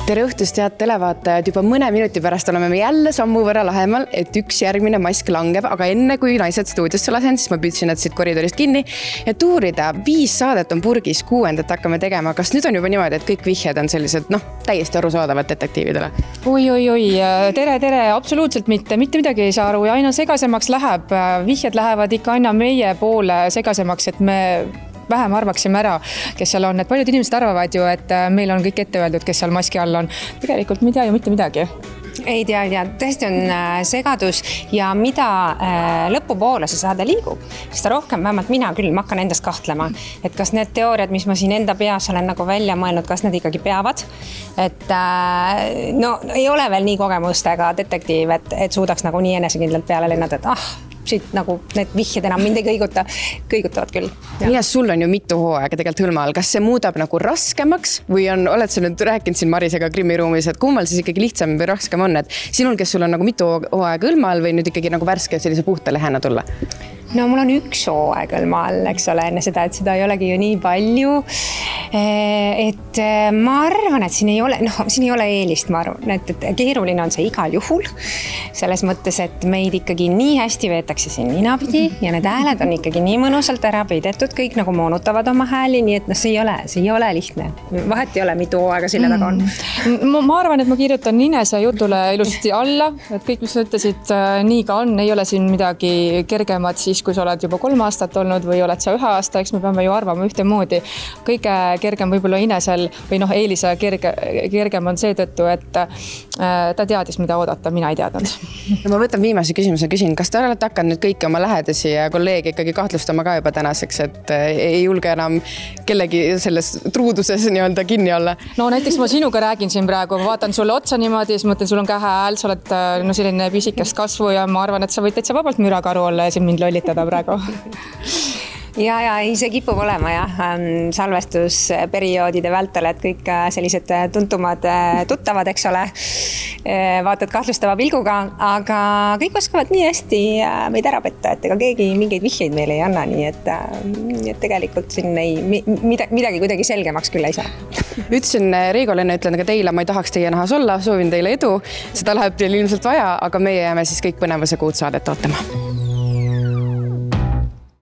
Tere õhtust, head televaatajad. Juba mõne minuti pärast oleme me jälle sammu võrra lahemal, et üks järgmine mask langeb, aga enne kui naised stuudiosse lasen, siis ma püüdsin nad siit koridorist kinni, et uurida 5 saadet on purgis, 6. hakkame tegema. Kas nüüd on juba niimoodi, et kõik vihjed on sellised, täiesti arusaadavad detektiividele? Oi, tere, absoluutselt mitte midagi ei saa aru ja aina segasemaks läheb. Vihjed lähevad ikka aina meie poole segasemaks, et me vähem arvaksime ära, kes seal on. Et paljud inimesed arvavad ju, et meil on kõik ette öeldud, kes seal maski all on. Tegelikult me ei tea ju mitte midagi. Ei tea, tõesti on segadus ja mida lõpupoole see saade liigub, seda rohkem, vähemalt mina küll, ma hakkan endast kahtlema, et kas need teooriad, mis ma siin enda peas olen nagu välja mõelnud, kas need ikkagi peavad, et ei ole veel nii kogemustega detektiiv, et suudaks nagu nii enesekindlalt peale lennata, et siit nagu need vihjed enam mind ei kõigutavad küll. Ja sul on ju mitu hooaega tegelikult hõlma all. Kas see muudab nagu raskemaks või oled sa nüüd rääkinud siin Marisega Krimmiruumis, et kummal siis ikkagi lihtsam või raskem on, et sinul, kes sul on nagu mitu hooaega hõlma all või nüüd ikkagi nagu värske sellise puhta lehena tulla? No mul on üks hooaeg hõlma all, eks ole, enne seda, et seda ei olegi ju nii palju. Et ma arvan, et siin ei ole eelist, ma arvan, et keeruline on see igal juhul. Selles mõttes, et meid ikkagi nii hästi veetakse siin ninapidi ja need hääled on ikkagi nii mõnusalt ära peidetud, kõik nagu moonutavad oma hääli, nii et see ei ole lihtne. Vahet ei ole, mitu hooaega sille taga on. Ma arvan, et ma kirjutan Inese jutule ilusasti alla, et kõik, mis sa ütlesid, nii ka on, ei ole siin midagi kergemat siis, kui sa oled juba 3 aastat olnud või oled sa 1 aasta, eks me peame ju arvama ühtemoodi. Kõige kergem võib-olla Inesel või Eelise kergem on seetõttu, et ta teadis, mida oodata, mina ei teadnud. Ma võtan viimase küsimuse, küsin, kas te olete hakanud nüüd kõiki oma lähedasi ja kolleegi ikkagi kahtlustama ka juba tänaseks, et ei julge enam kellegi selles truuduses nii-öelda kinni olla? No näiteks ma sinuga räägin siin praegu, vaatan sulle otsa niimoodi, siis mõtlen, sul on kähe hääl, sa oled selline pisikest kasvu ja ma arvan, et sa võid täitsa vabalt mürakaru olla ja siin mind lollitada praegu. Ja see kipub olema salvestusperioodide vältel, et kõik sellised tuntumad tuttavad, eks ole, vaatad kahtlustava pilguga, aga kõik oskavad nii hästi meid ära petta, et ega keegi mingeid vihjeid meile ei anna, nii et tegelikult siin midagi kuidagi selgemaks küll ei saa. Ütlesin Reigole enne, ütlen ka teile, ma ei tahaks teie nahas olla, soovin teile edu, seda läheb teil ilmselt vaja, aga meie jääme siis kõik põnevuse 6 saadet ootama.